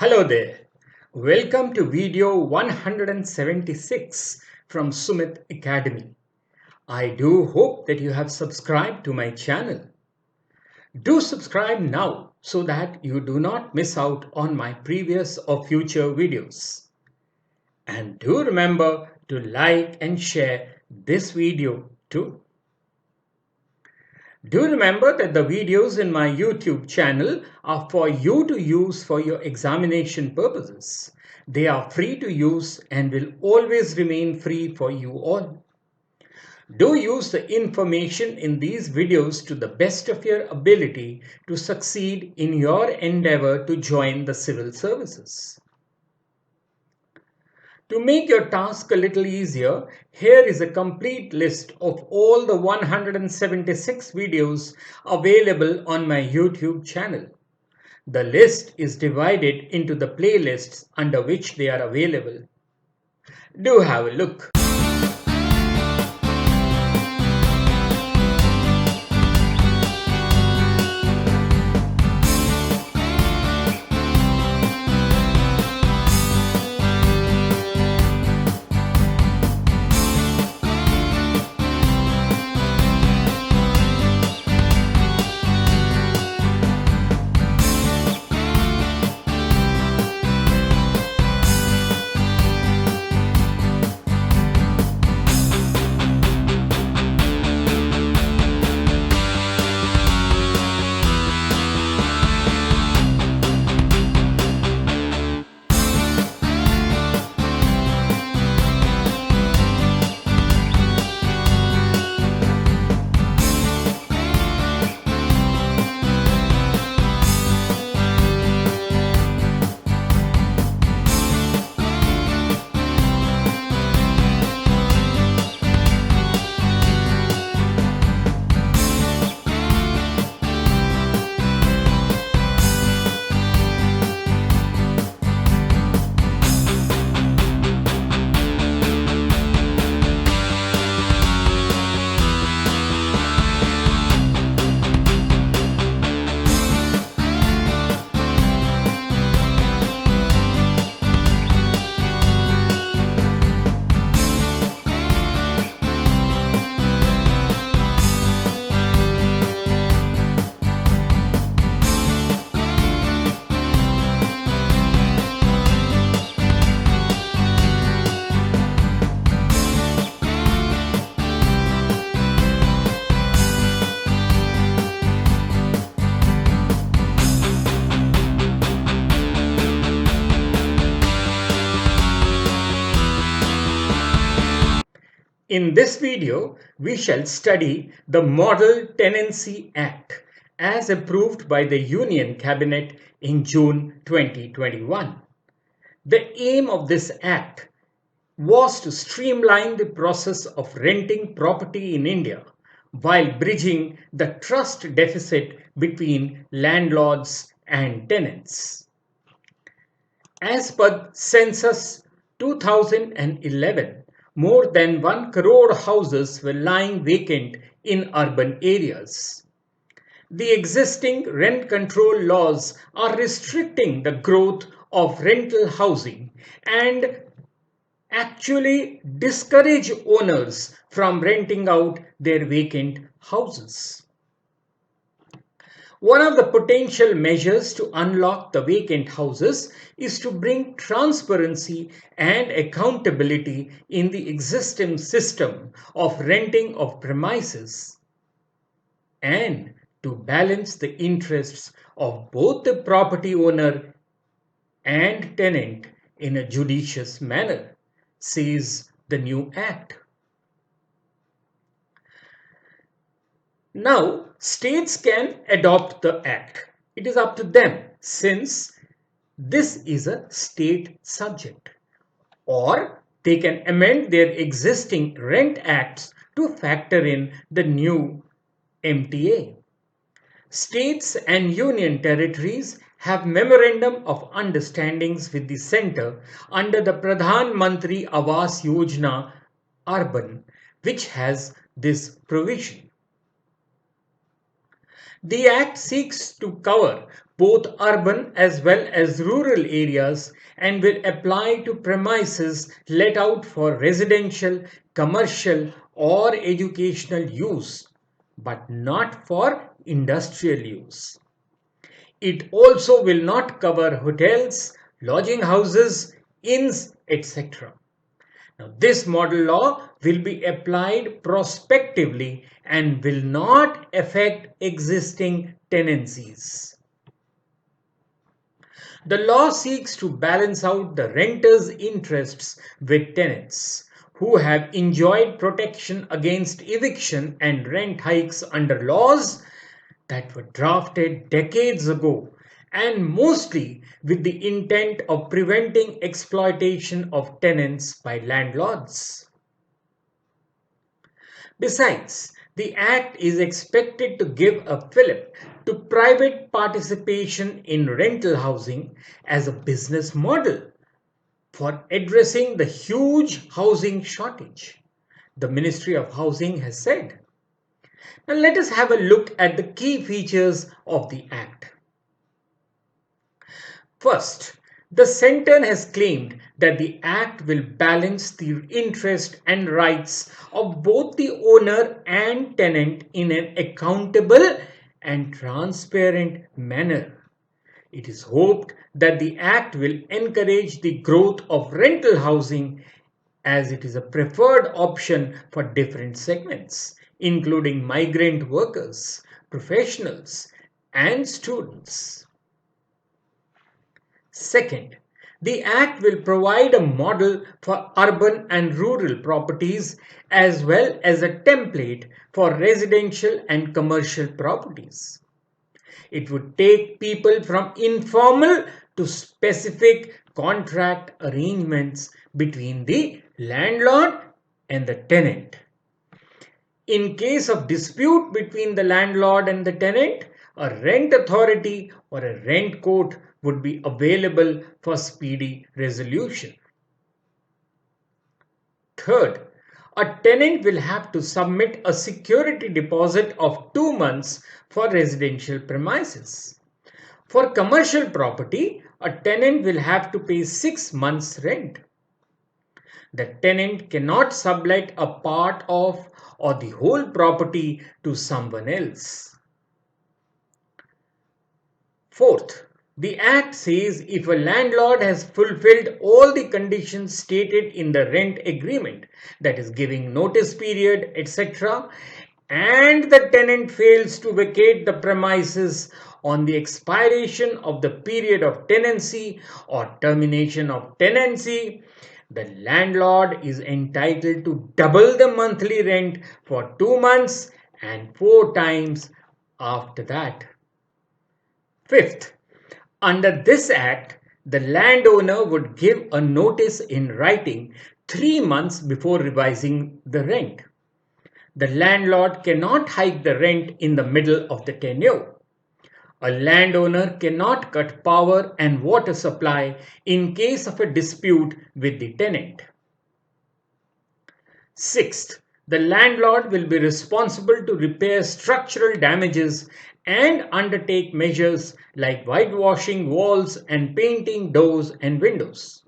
Hello there. Welcome to video 176 from Sumit Academy. I do hope that you have subscribed to my channel. Do subscribe now so that you do not miss out on my previous or future videos. And do remember to like and share this video too. Do remember that the videos in my YouTube channel are for you to use for your examination purposes. They are free to use and will always remain free for you all. Do use the information in these videos to the best of your ability to succeed in your endeavor to join the civil services. To make your task a little easier, here is a complete list of all the 176 videos available on my YouTube channel. The list is divided into the playlists under which they are available. Do have a look. In this video, we shall study the Model Tenancy Act as approved by the Union Cabinet in June 2021. The aim of this act was to streamline the process of renting property in India while bridging the trust deficit between landlords and tenants. As per Census 2011, more than 1 crore houses were lying vacant in urban areas. The existing rent control laws are restricting the growth of rental housing and actually discourage owners from renting out their vacant houses. One of the potential measures to unlock the vacant houses is to bring transparency and accountability in the existing system of renting of premises and to balance the interests of both the property owner and tenant in a judicious manner, says the new act. Now, states can adopt the act. It is up to them since this is a state subject. Or they can amend their existing rent acts to factor in the new MTA. States and union territories have memorandum of understandings with the centre under the Pradhan Mantri Yojana Urban, which has this provision. The Act seeks to cover both urban as well as rural areas and will apply to premises let out for residential, commercial, or educational use, but not for industrial use. It also will not cover hotels, lodging houses, inns, etc. Now, this model law will be applied prospectively and will not affect existing tenancies. The law seeks to balance out the renters' interests with tenants who have enjoyed protection against eviction and rent hikes under laws that were drafted decades ago and mostly with the intent of preventing exploitation of tenants by landlords. Besides, the Act is expected to give a fillip to private participation in rental housing as a business model for addressing the huge housing shortage, the Ministry of Housing has said. Now let us have a look at the key features of the Act. First, the centre has claimed that the Act will balance the interest and rights of both the owner and tenant in an accountable and transparent manner. It is hoped that the Act will encourage the growth of rental housing as it is a preferred option for different segments, including migrant workers, professionals, and students. Second, the Act will provide a model for urban and rural properties as well as a template for residential and commercial properties. It would take people from informal to specific contract arrangements between the landlord and the tenant. In case of dispute between the landlord and the tenant, a rent authority or a rent court would be available for speedy resolution. Third, a tenant will have to submit a security deposit of 2 months for residential premises. For commercial property, a tenant will have to pay 6 months rent. The tenant cannot sublet a part of or the whole property to someone else. Fourth, the Act says if a landlord has fulfilled all the conditions stated in the rent agreement, that is giving notice period, etc., and the tenant fails to vacate the premises on the expiration of the period of tenancy or termination of tenancy, the landlord is entitled to double the monthly rent for 2 months and 4 times after that. Fifth, under this Act, the landowner would give a notice in writing 3 months before revising the rent. The landlord cannot hike the rent in the middle of the tenure. A landowner cannot cut power and water supply in case of a dispute with the tenant. Sixth, the landlord will be responsible to repair structural damages and undertake measures like whitewashing walls and painting doors and windows.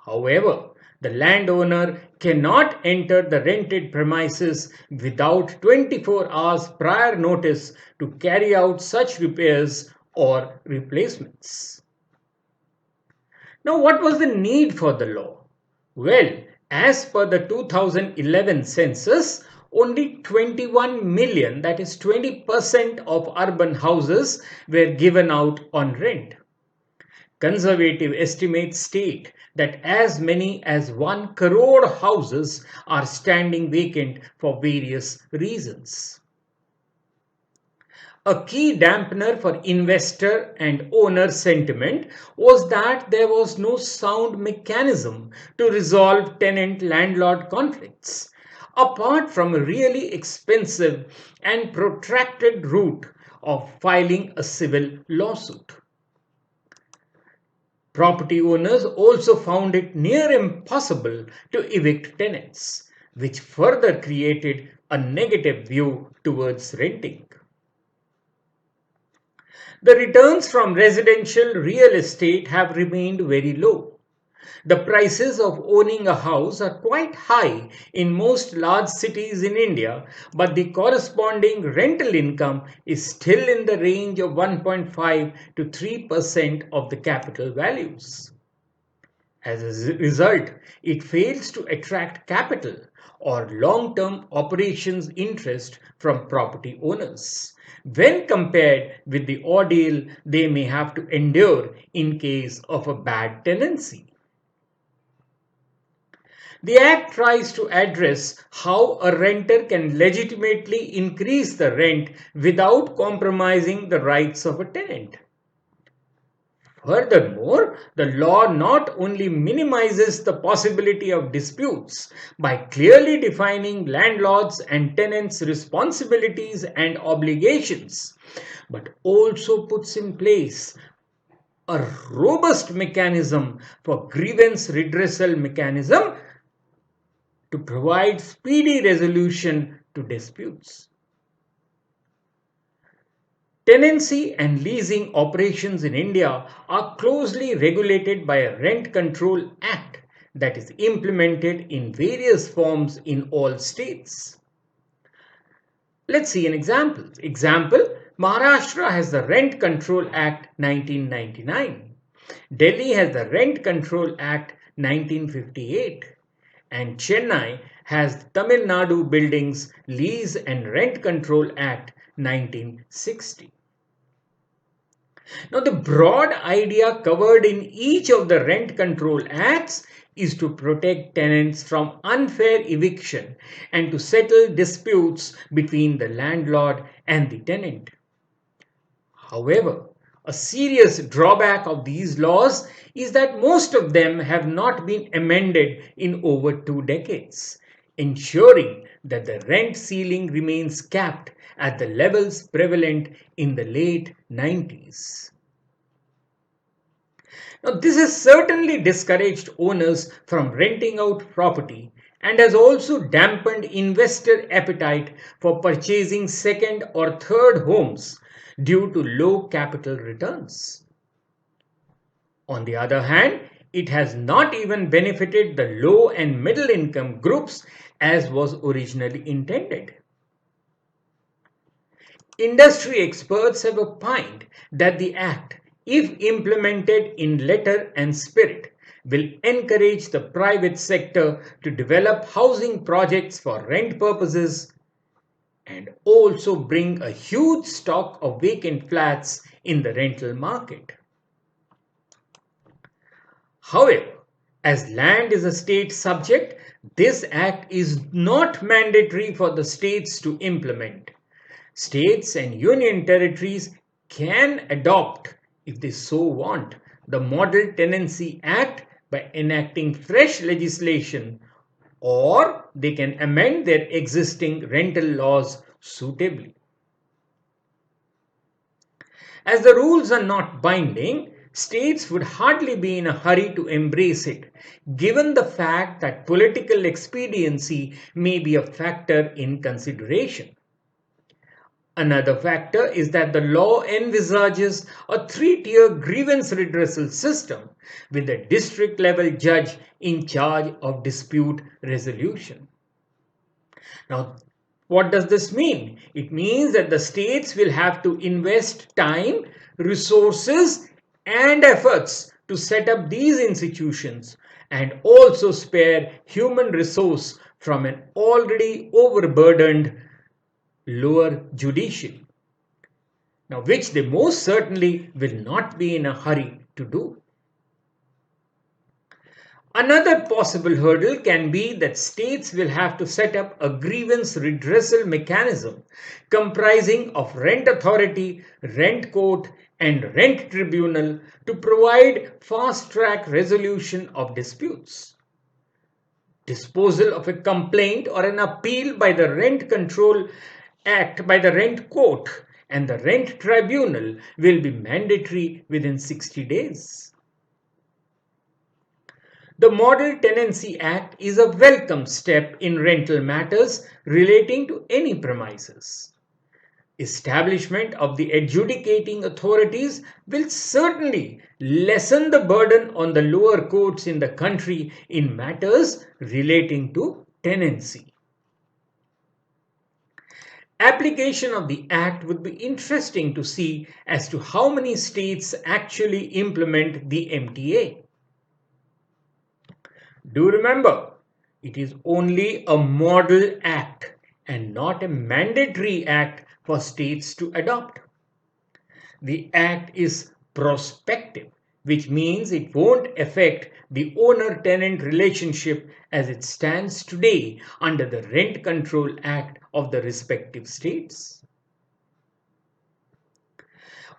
However, the landowner cannot enter the rented premises without 24 hours prior notice to carry out such repairs or replacements. Now, what was the need for the law? Well, as per the 2011 census, only 21 million, that is 20% of urban houses were given out on rent. Conservative estimates state that as many as 1 crore houses are standing vacant for various reasons. A key dampener for investor and owner sentiment was that there was no sound mechanism to resolve tenant-landlord conflicts, apart from a really expensive and protracted route of filing a civil lawsuit. Property owners also found it near impossible to evict tenants, which further created a negative view towards renting. The returns from residential real estate have remained very low. The prices of owning a house are quite high in most large cities in India, but the corresponding rental income is still in the range of 1.5 to 3% of the capital values. As a result, it fails to attract capital or long-term operations interest from property owners when compared with the ordeal they may have to endure in case of a bad tenancy. The Act tries to address how a renter can legitimately increase the rent without compromising the rights of a tenant. Furthermore, the law not only minimizes the possibility of disputes by clearly defining landlords' and tenants' responsibilities and obligations, but also puts in place a robust mechanism for grievance redressal mechanism to provide speedy resolution to disputes. Tenancy and leasing operations in India are closely regulated by a Rent Control Act that is implemented in various forms in all states. Let's see an example. Maharashtra has the Rent Control Act 1999. Delhi has the Rent Control Act 1958. And Chennai has the Tamil Nadu Buildings Lease and Rent Control Act 1960. Now, the broad idea covered in each of the rent control acts is to protect tenants from unfair eviction and to settle disputes between the landlord and the tenant. However, a serious drawback of these laws is that most of them have not been amended in over 2 decades, ensuring that the rent ceiling remains capped at the levels prevalent in the late 90s. Now, this has certainly discouraged owners from renting out property and has also dampened investor appetite for purchasing second or third homes due to low capital returns. On the other hand, it has not even benefited the low and middle income groups as was originally intended. Industry experts have opined that the Act, if implemented in letter and spirit, will encourage the private sector to develop housing projects for rent purposes and also bring a huge stock of vacant flats in the rental market. However, as land is a state subject, this act is not mandatory for the states to implement. States and union territories can adopt, if they so want, the Model Tenancy Act by enacting fresh legislation, or they can amend their existing rental laws suitably. As the rules are not binding, states would hardly be in a hurry to embrace it, given the fact that political expediency may be a factor in consideration. Another factor is that the law envisages a three-tier grievance redressal system with a district level judge in charge of dispute resolution. Now, what does this mean? It means that the states will have to invest time, resources, and efforts to set up these institutions and also spare human resource from an already overburdened lower judiciary. Now, which they most certainly will not be in a hurry to do. Another possible hurdle can be that states will have to set up a grievance redressal mechanism comprising of rent authority, rent court, and rent tribunal to provide fast-track resolution of disputes. Disposal of a complaint or an appeal by the Rent Control Act by the Rent Court and the Rent Tribunal will be mandatory within 60 days. The Model Tenancy Act is a welcome step in rental matters relating to any premises. Establishment of the adjudicating authorities will certainly lessen the burden on the lower courts in the country in matters relating to tenancy. Application of the Act would be interesting to see as to how many states actually implement the MTA. Do remember, it is only a model act and not a mandatory act for states to adopt. The act is prospective, which means it won't affect the owner-tenant relationship as it stands today under the Rent Control Act of the respective states.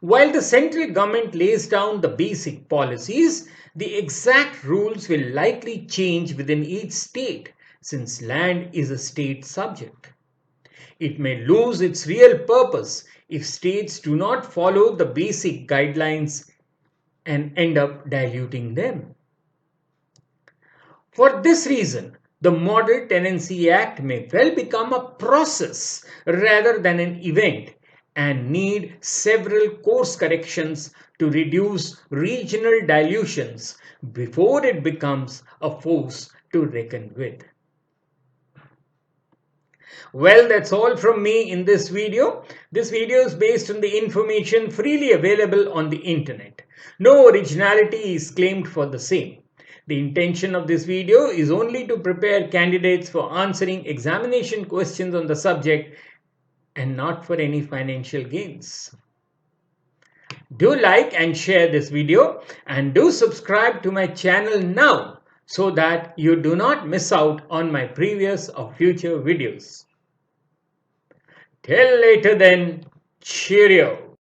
While the central government lays down the basic policies, the exact rules will likely change within each state since land is a state subject. It may lose its real purpose if states do not follow the basic guidelines and end up diluting them. For this reason, the Model Tenancy Act may well become a process rather than an event and need several course corrections to reduce regional dilutions before it becomes a force to reckon with. Well, that's all from me in this video. This video is based on the information freely available on the internet. No originality is claimed for the same. The intention of this video is only to prepare candidates for answering examination questions on the subject and not for any financial gains. Do like and share this video and do subscribe to my channel now so that you do not miss out on my previous or future videos. Till later then, cheerio.